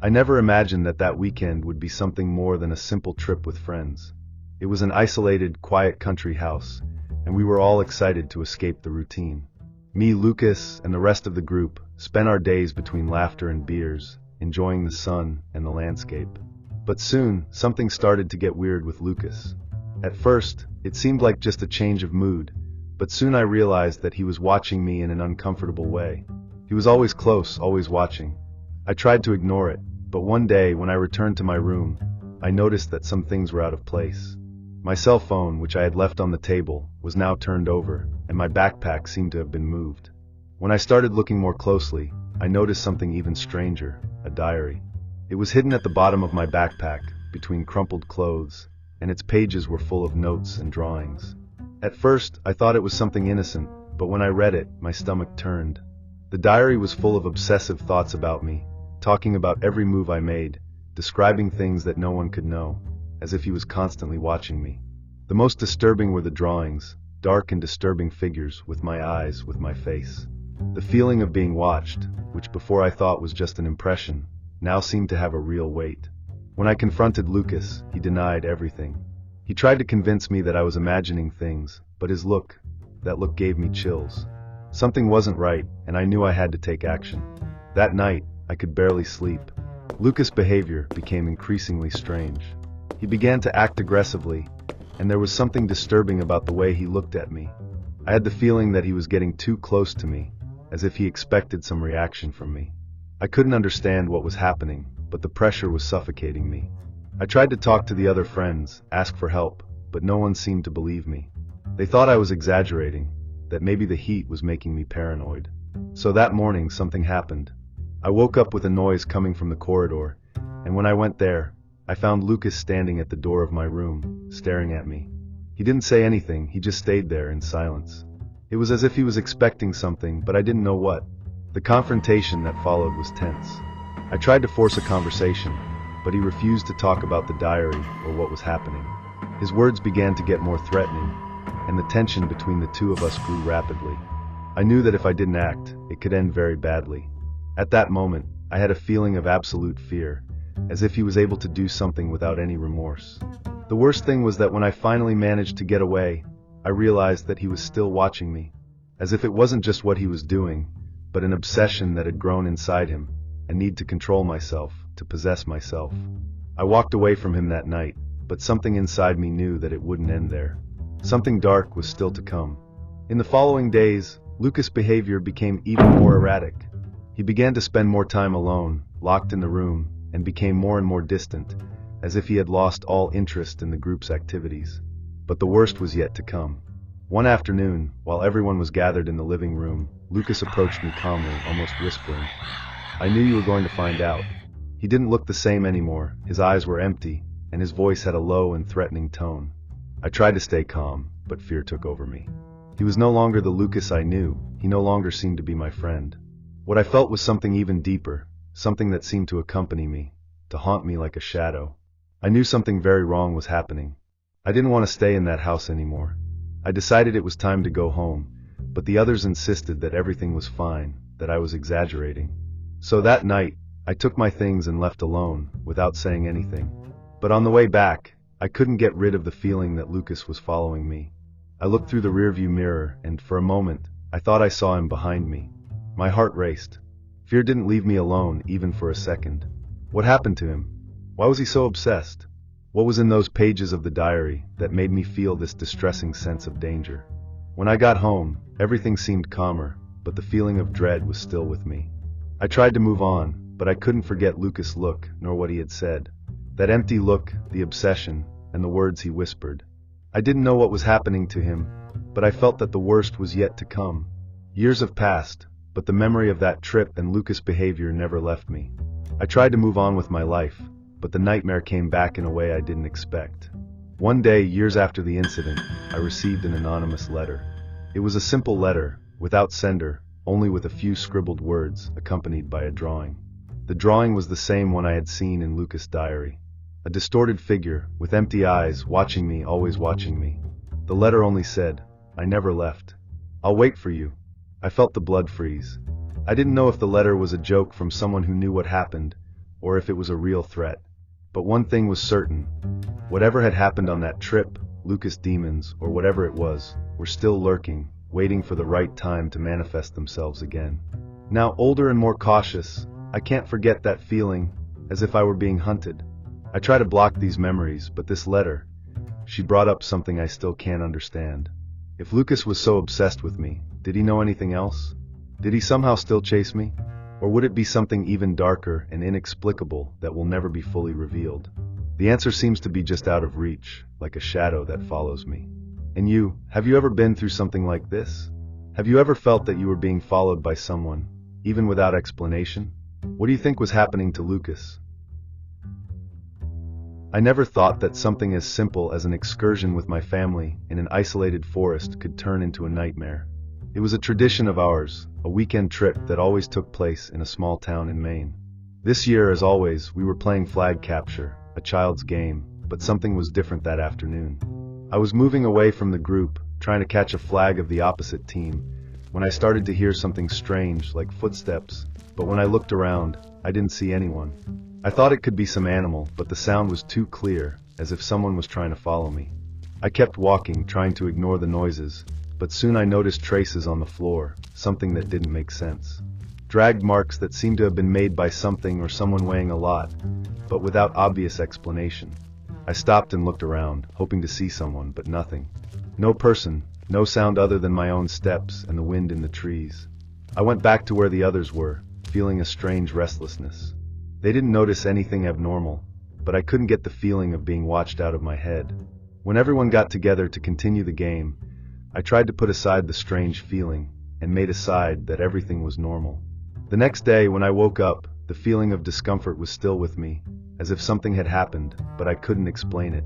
I never imagined that that weekend would be something more than a simple trip with friends. It was an isolated, quiet country house, and we were all excited to escape the routine. Me, Lucas, and the rest of the group spent our days between laughter and beers, enjoying the sun and the landscape. But soon, something started to get weird with Lucas. At first, it seemed like just a change of mood, but soon I realized that he was watching me in an uncomfortable way. He was always close, always watching. I tried to ignore it, but one day when I returned to my room, I noticed that some things were out of place. My cell phone, which I had left on the table, was now turned over, and my backpack seemed to have been moved. When I started looking more closely, I noticed something even stranger, a diary. It was hidden at the bottom of my backpack, between crumpled clothes, and its pages were full of notes and drawings. At first, I thought it was something innocent, but when I read it, my stomach turned. The diary was full of obsessive thoughts about me, talking about every move I made, describing things that no one could know, as if he was constantly watching me. The most disturbing were the drawings, dark and disturbing figures with my eyes, with my face. The feeling of being watched, which before I thought was just an impression, now seemed to have a real weight. When I confronted Lucas, he denied everything. He tried to convince me that I was imagining things, but his look, that look gave me chills. Something wasn't right, and I knew I had to take action. That night, I could barely sleep. Lucas' behavior became increasingly strange. He began to act aggressively, and there was something disturbing about the way he looked at me. I had the feeling that he was getting too close to me, as if he expected some reaction from me. I couldn't understand what was happening, but the pressure was suffocating me. I tried to talk to the other friends, ask for help, but no one seemed to believe me. They thought I was exaggerating, that maybe the heat was making me paranoid. So that morning something happened. I woke up with a noise coming from the corridor, and when I went there, I found Lucas standing at the door of my room, staring at me. He didn't say anything, he just stayed there in silence. It was as if he was expecting something, but I didn't know what. The confrontation that followed was tense. I tried to force a conversation, but he refused to talk about the diary or what was happening. His words began to get more threatening, and the tension between the two of us grew rapidly. I knew that if I didn't act, it could end very badly. At that moment, I had a feeling of absolute fear, as if he was able to do something without any remorse. The worst thing was that when I finally managed to get away, I realized that he was still watching me, as if it wasn't just what he was doing, but an obsession that had grown inside him, a need to control myself, to possess myself. I walked away from him that night, but something inside me knew that it wouldn't end there. Something dark was still to come. In the following days, Lucas' behavior became even more erratic. He began to spend more time alone, locked in the room, and became more and more distant, as if he had lost all interest in the group's activities. But the worst was yet to come. One afternoon, while everyone was gathered in the living room, Lucas approached me calmly, almost whispering, "I knew you were going to find out." He didn't look the same anymore, his eyes were empty, and his voice had a low and threatening tone. I tried to stay calm, but fear took over me. He was no longer the Lucas I knew, he no longer seemed to be my friend. What I felt was something even deeper, something that seemed to accompany me, to haunt me like a shadow. I knew something very wrong was happening. I didn't want to stay in that house anymore. I decided it was time to go home, but the others insisted that everything was fine, that I was exaggerating. So that night, I took my things and left alone, without saying anything. But on the way back, I couldn't get rid of the feeling that Lucas was following me. I looked through the rearview mirror, and for a moment, I thought I saw him behind me. My heart raced. Fear didn't leave me alone, even for a second. What happened to him? Why was he so obsessed? What was in those pages of the diary that made me feel this distressing sense of danger? When I got home, everything seemed calmer, but the feeling of dread was still with me. I tried to move on, but I couldn't forget Lucas' look, nor what he had said. That empty look, the obsession, and the words he whispered. I didn't know what was happening to him, but I felt that the worst was yet to come. Years have passed, but the memory of that trip and Lucas' behavior never left me. I tried to move on with my life, but the nightmare came back in a way I didn't expect. One day, years after the incident, I received an anonymous letter. It was a simple letter, without sender, only with a few scribbled words, accompanied by a drawing. The drawing was the same one I had seen in Lucas' diary. A distorted figure, with empty eyes, watching me, always watching me. The letter only said, "I never left. I'll wait for you." I felt the blood freeze. I didn't know if the letter was a joke from someone who knew what happened, or if it was a real threat. But one thing was certain. Whatever had happened on that trip, Lucas demons, or whatever it was, were still lurking, waiting for the right time to manifest themselves again. Now, older and more cautious, I can't forget that feeling, as if I were being hunted. I try to block these memories, but this letter, she brought up something I still can't understand. If Lucas was so obsessed with me, did he know anything else? Did he somehow still chase me? Or would it be something even darker and inexplicable that will never be fully revealed? The answer seems to be just out of reach, like a shadow that follows me. And you, have you ever been through something like this? Have you ever felt that you were being followed by someone, even without explanation? What do you think was happening to Lucas? I never thought that something as simple as an excursion with my family in an isolated forest could turn into a nightmare. It was a tradition of ours, a weekend trip that always took place in a small town in Maine. This year, as always, we were playing flag capture, a child's game, but something was different that afternoon. I was moving away from the group, trying to catch a flag of the opposite team, when I started to hear something strange, like footsteps, but when I looked around, I didn't see anyone. I thought it could be some animal, but the sound was too clear, as if someone was trying to follow me. I kept walking, trying to ignore the noises, but soon I noticed traces on the floor, something that didn't make sense. Drag marks that seemed to have been made by something or someone weighing a lot, but without obvious explanation. I stopped and looked around, hoping to see someone, but nothing. No person, no sound other than my own steps and the wind in the trees. I went back to where the others were, feeling a strange restlessness. They didn't notice anything abnormal, but I couldn't get the feeling of being watched out of my head. When everyone got together to continue the game, I tried to put aside the strange feeling, and made aside that everything was normal. The next day, when I woke up, the feeling of discomfort was still with me, as if something had happened, but I couldn't explain it.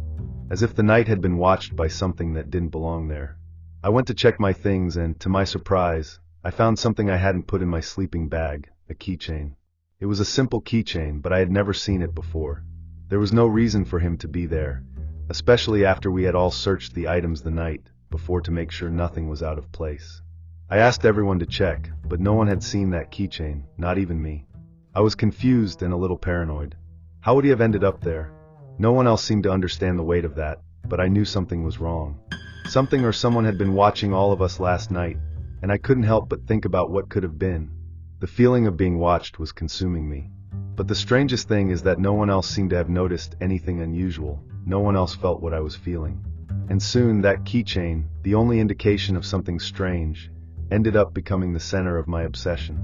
As if the night had been watched by something that didn't belong there. I went to check my things and, to my surprise, I found something I hadn't put in my sleeping bag, a keychain. It was a simple keychain, but I had never seen it before. There was no reason for him to be there, especially after we had all searched the items the night before to make sure nothing was out of place. I asked everyone to check, but no one had seen that keychain, not even me. I was confused and a little paranoid. How would he have ended up there? No one else seemed to understand the weight of that, but I knew something was wrong. Something or someone had been watching all of us last night, and I couldn't help but think about what could have been. The feeling of being watched was consuming me. But the strangest thing is that no one else seemed to have noticed anything unusual. No one else felt what I was feeling. And soon that keychain, the only indication of something strange, ended up becoming the center of my obsession.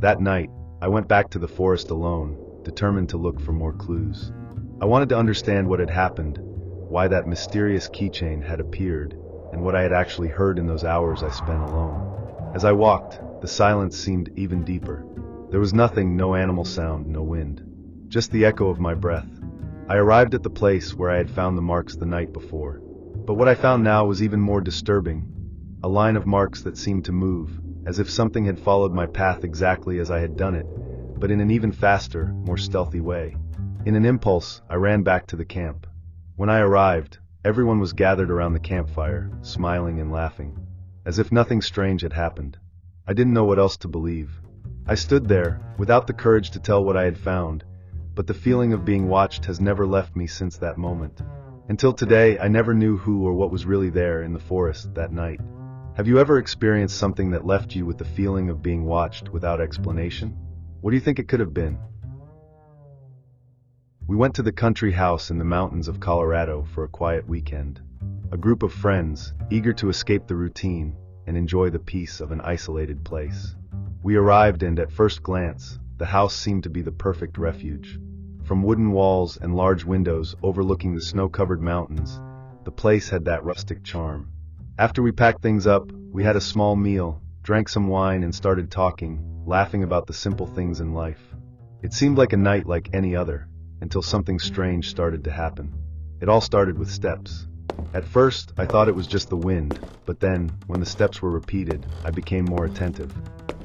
That night, I went back to the forest alone, determined to look for more clues. I wanted to understand what had happened, why that mysterious keychain had appeared, and what I had actually heard in those hours I spent alone. As I walked, the silence seemed even deeper. There was nothing, no animal sound, no wind. Just the echo of my breath. I arrived at the place where I had found the marks the night before. But what I found now was even more disturbing. A line of marks that seemed to move, as if something had followed my path exactly as I had done it, but in an even faster, more stealthy way. In an impulse, I ran back to the camp. When I arrived, everyone was gathered around the campfire, smiling and laughing, as if nothing strange had happened. I didn't know what else to believe. I stood there, without the courage to tell what I had found, but the feeling of being watched has never left me since that moment. Until today, I never knew who or what was really there in the forest that night. Have you ever experienced something that left you with the feeling of being watched without explanation? What do you think it could have been? We went to the country house in the mountains of Colorado for a quiet weekend. A group of friends, eager to escape the routine and enjoy the peace of an isolated place. We arrived and, at first glance, the house seemed to be the perfect refuge. From wooden walls and large windows overlooking the snow-covered mountains, the place had that rustic charm. After we packed things up, we had a small meal, drank some wine and started talking, laughing about the simple things in life. It seemed like a night like any other, until something strange started to happen. It all started with steps. At first, I thought it was just the wind, but then, when the steps were repeated, I became more attentive.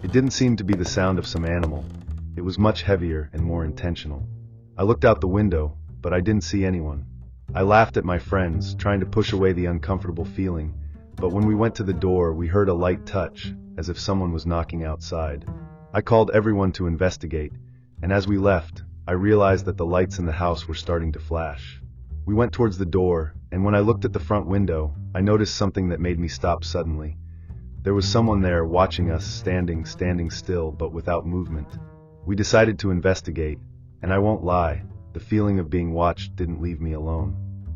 It didn't seem to be the sound of some animal. It was much heavier and more intentional. I looked out the window, but I didn't see anyone. I laughed at my friends, trying to push away the uncomfortable feeling, but when we went to the door, we heard a light touch, as if someone was knocking outside. I called everyone to investigate, and as we left, I realized that the lights in the house were starting to flash. We went towards the door, and when I looked at the front window, I noticed something that made me stop suddenly. There was someone there watching us, standing still but without movement. We decided to investigate, and I won't lie, the feeling of being watched didn't leave me alone.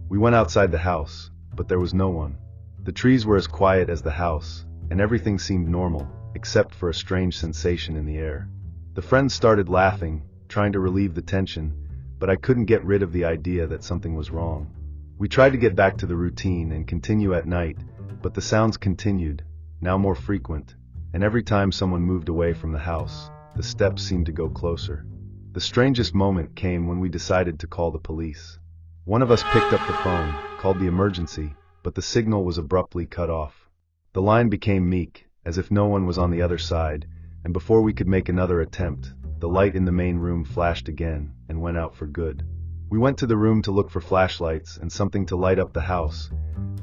We went outside the house, but there was no one. The trees were as quiet as the house, and everything seemed normal, except for a strange sensation in the air. The friends started laughing, trying to relieve the tension, but I couldn't get rid of the idea that something was wrong. We tried to get back to the routine and continue at night, but the sounds continued, now more frequent, and every time someone moved away from the house, the steps seemed to go closer. The strangest moment came when we decided to call the police. One of us picked up the phone, called the emergency, but the signal was abruptly cut off. The line became meek, as if no one was on the other side, and before we could make another attempt, the light in the main room flashed again and went out for good. We went to the room to look for flashlights and something to light up the house,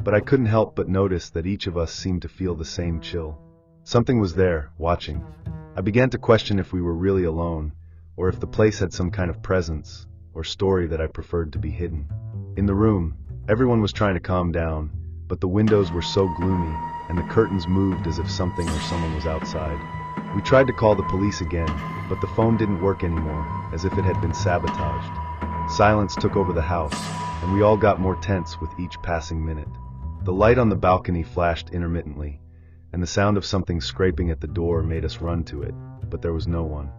but I couldn't help but notice that each of us seemed to feel the same chill. Something was there, watching. I began to question if we were really alone, or if the place had some kind of presence or story that I preferred to be hidden. In the room, everyone was trying to calm down, but the windows were so gloomy, and the curtains moved as if something or someone was outside. We tried to call the police again, but the phone didn't work anymore, as if it had been sabotaged. Silence took over the house, and we all got more tense with each passing minute. The light on the balcony flashed intermittently, and the sound of something scraping at the door made us run to it, but there was no one.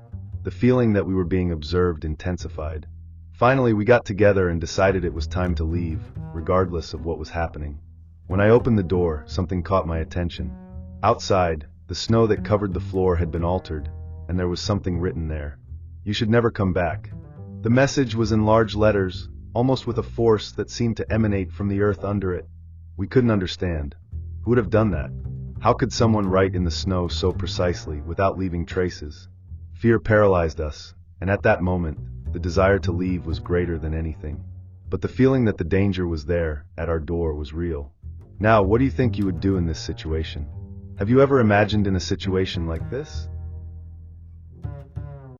The feeling that we were being observed intensified. Finally, we got together and decided it was time to leave, regardless of what was happening. When I opened the door, something caught my attention. Outside, the snow that covered the floor had been altered, and there was something written there. "You should never come back." The message was in large letters, almost with a force that seemed to emanate from the earth under it. We couldn't understand. Who would have done that? How could someone write in the snow so precisely, without leaving traces? Fear paralyzed us, and at that moment, the desire to leave was greater than anything. But the feeling that the danger was there, at our door, was real. Now, what do you think you would do in this situation? Have you ever imagined in a situation like this?